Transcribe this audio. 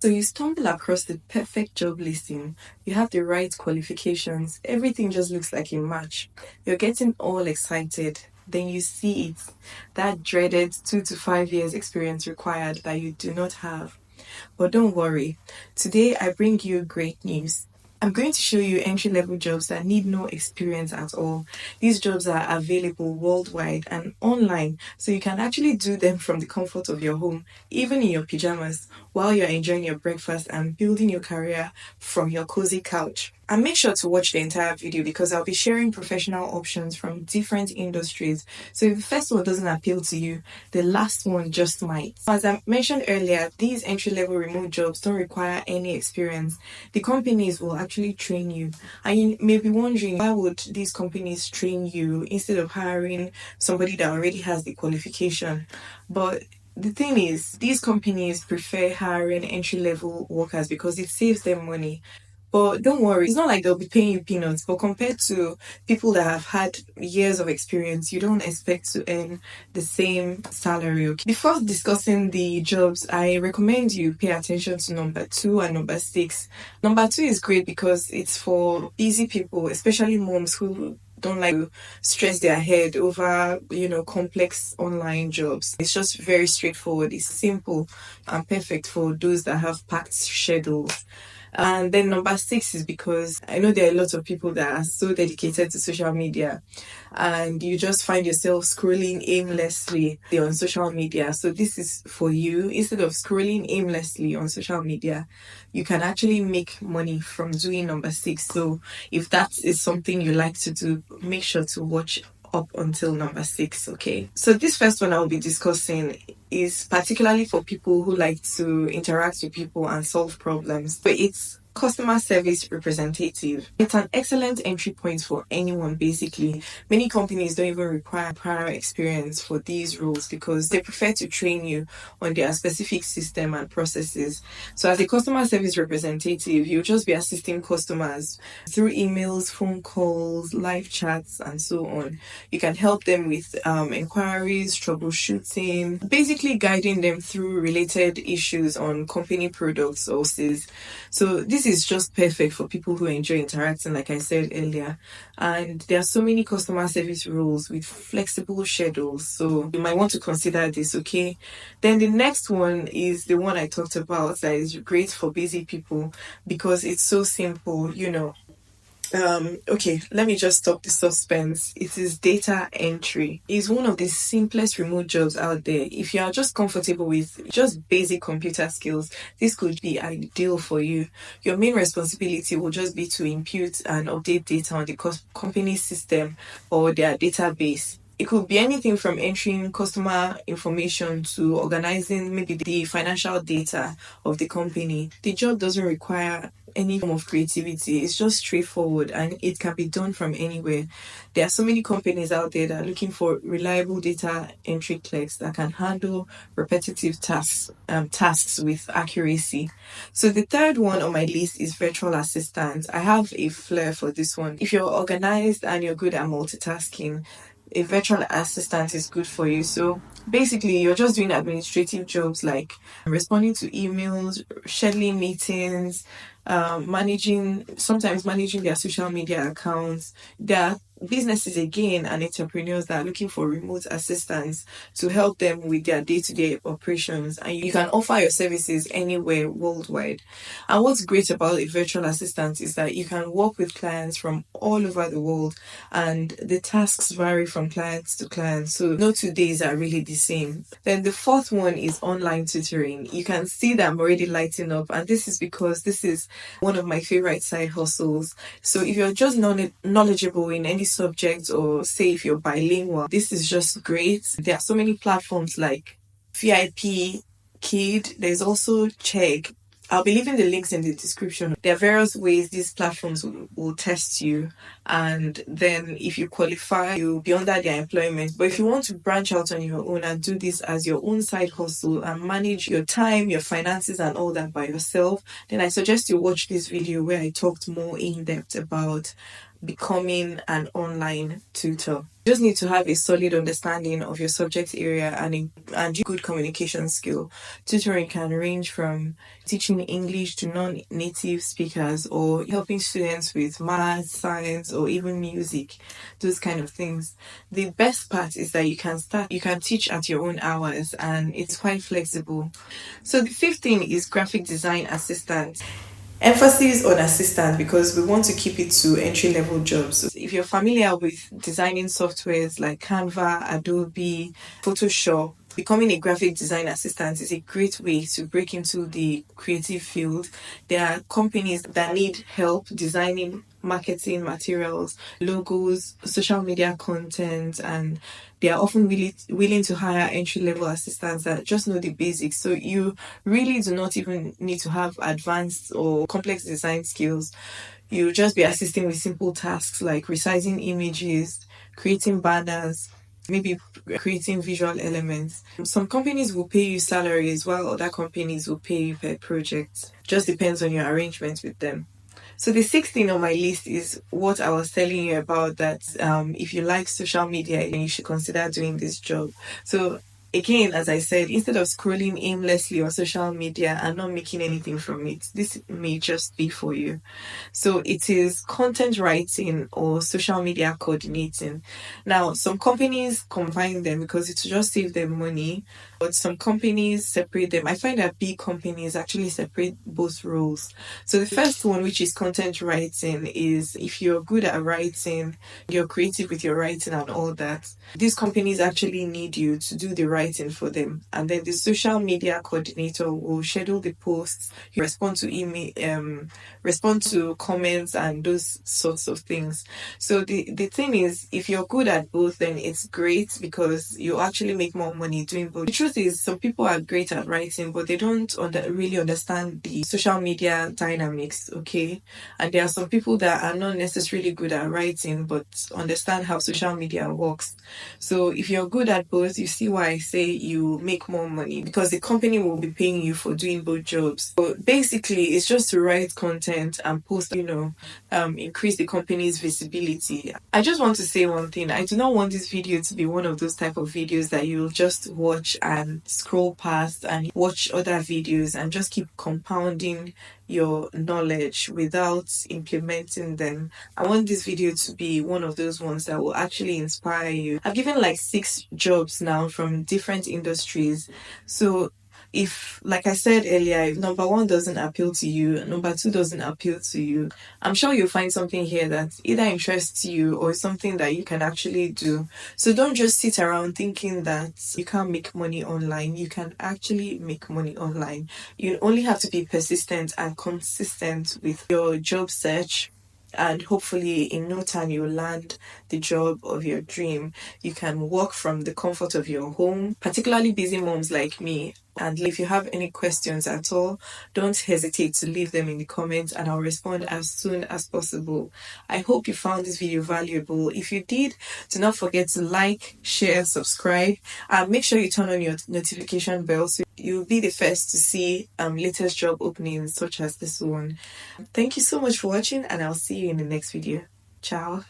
So you stumble across the perfect job listing, you have the right qualifications, everything just looks like a match. You're getting all excited. Then you see it, that dreaded 2 to 5 years experience required that you do not have. But don't worry, today I bring you great news. I'm going to show you entry level jobs that need no experience at all. These jobs are available worldwide and online, so you can actually do them from the comfort of your home, even in your pajamas, while you're enjoying your breakfast and building your career from your cozy couch. And make sure to watch the entire video because I'll be sharing professional options from different industries. So if the first one doesn't appeal to you, the last one just might. As I mentioned earlier, these entry level remote jobs don't require any experience. The companies will actually train you. And you may be wondering, why would these companies train you instead of hiring somebody that already has the qualification? But the thing is, these companies prefer hiring entry level workers because it saves them money. But don't worry, it's not like they'll be paying you peanuts. But compared to people that have had years of experience, you don't expect to earn the same salary. Okay? Before discussing the jobs, I recommend you pay attention to number two and number six. Number two is great because it's for busy people, especially moms who don't like to stress their head over, complex online jobs. It's just very straightforward. It's simple and perfect for those that have packed schedules. And then number six is because I know there are a lot of people that are so dedicated to social media and you just find yourself scrolling aimlessly on social media. So this is for you. Instead of scrolling aimlessly on social media, you can actually make money from doing number six. So if that is something you like to do, make sure to watch up until number six. Okay, so this first one I'll be discussing is particularly for people who like to interact with people and solve problems, but it's customer service representative. It's an excellent entry point for anyone basically. Many companies don't even require prior experience for these roles because they prefer to train you on their specific system and processes. So as a customer service representative, you'll just be assisting customers through emails, phone calls, live chats, and so on. You can help them with inquiries, troubleshooting, basically guiding them through related issues on company products or services. So this is just perfect for people who enjoy interacting, like I said earlier. And there are so many customer service roles with flexible schedules. So you might want to consider this, okay? Then the next one is the one I talked about that is great for busy people because it's so simple, okay, let me just stop the suspense. It is data entry. It's one of the simplest remote jobs out there. If you are just comfortable with just basic computer skills, this could be ideal for you. Your main responsibility will just be to input and update data on the company system or their database. It could be anything from entering customer information to organizing maybe the financial data of the company. The job doesn't require any form of creativity. It's just straightforward and it can be done from anywhere. There are so many companies out there that are looking for reliable data entry clerks that can handle repetitive tasks with accuracy. So the third one on my list is virtual assistant. I have a flair for this one. If you're organized and you're good at multitasking, a virtual assistant is good for you. So basically, you're just doing administrative jobs like responding to emails, scheduling meetings, sometimes managing their social media accounts. There are businesses again and entrepreneurs that are looking for remote assistants to help them with their day-to-day operations, and you can offer your services anywhere worldwide. And what's great about a virtual assistant is that you can work with clients from all over the world and the tasks vary from clients to clients, so no 2 days are really the same. Then the fourth one is online tutoring. You can see that I'm already lighting up, and this is because this is one of my favorite side hustles. So if you're just knowledgeable in any subject, or say if you're bilingual, this is just great. There are so many platforms like VIP Kid, there's also Check. I'll be leaving the links in the description. There are various ways these platforms will test you, and then if you qualify, you'll be under their employment. But if you want to branch out on your own and do this as your own side hustle and manage your time, your finances, and all that by yourself, then I suggest you watch this video where I talked more in depth about becoming an online tutor. You just need to have a solid understanding of your subject area and good communication skill. Tutoring can range from teaching English to non-native speakers or helping students with math, science, or even music, those kind of things. The best part is that you can teach at your own hours and it's quite flexible. So the fifth thing is graphic design assistant. Emphasis on assistant because we want to keep it to entry level jobs. So if you're familiar with designing softwares like Canva, Adobe, Photoshop, becoming a graphic design assistant is a great way to break into the creative field. There are companies that need help designing marketing materials, logos, social media content, and they are often willing to hire entry level assistants that just know the basics. So you really do not even need to have advanced or complex design skills. You'll just be assisting with simple tasks like resizing images, creating banners, maybe creating visual elements. Some companies will pay you salaries while other companies will pay you per project. Just depends on your arrangement with them. So the sixth thing on my list is what I was telling you about, that if you like social media, then you should consider doing this job. So again, as I said, instead of scrolling aimlessly on social media and not making anything from it, this may just be for you. So it is content writing or social media coordinating. Now, some companies combine them because it will just save them money, but some companies separate them. I find that big companies actually separate both roles. So the first one, which is content writing, is if you're good at writing, you're creative with your writing and all that, these companies actually need you to do the writing for them. And then the social media coordinator will schedule the posts, you respond to email, respond to comments and those sorts of things. So the thing is, if you're good at both, then it's great because you actually make more money doing both. The truth is, some people are great at writing, but they don't really understand the social media dynamics, okay? And there are some people that are not necessarily good at writing, but understand how social media works. So if you're good at both, you see why I say you make more money because the company will be paying you for doing both jobs. So basically, it's just to write content and post, increase the company's visibility. I just want to say one thing. I do not want this video to be one of those type of videos that you'll just watch and scroll past and watch other videos and just keep compounding your knowledge without implementing them. I want this video to be one of those ones that will actually inspire you. I've given like 6 jobs now from different industries. So if, like I said earlier, if number 1 doesn't appeal to you, number 2 doesn't appeal to you, I'm sure you'll find something here that either interests you or something that you can actually do. So don't just sit around thinking that you can't make money online. You can actually make money online. You only have to be persistent and consistent with your job search. And hopefully, in no time, you'll land the job of your dream. You can work from the comfort of your home, particularly busy moms like me. And if you have any questions at all, don't hesitate to leave them in the comments and I'll respond as soon as possible. I hope you found this video valuable. If you did, do not forget to like, share, subscribe, and make sure you turn on your notification bell so you'll be the first to see latest job openings such as this one. Thank you so much for watching and I'll see you in the next video. Ciao.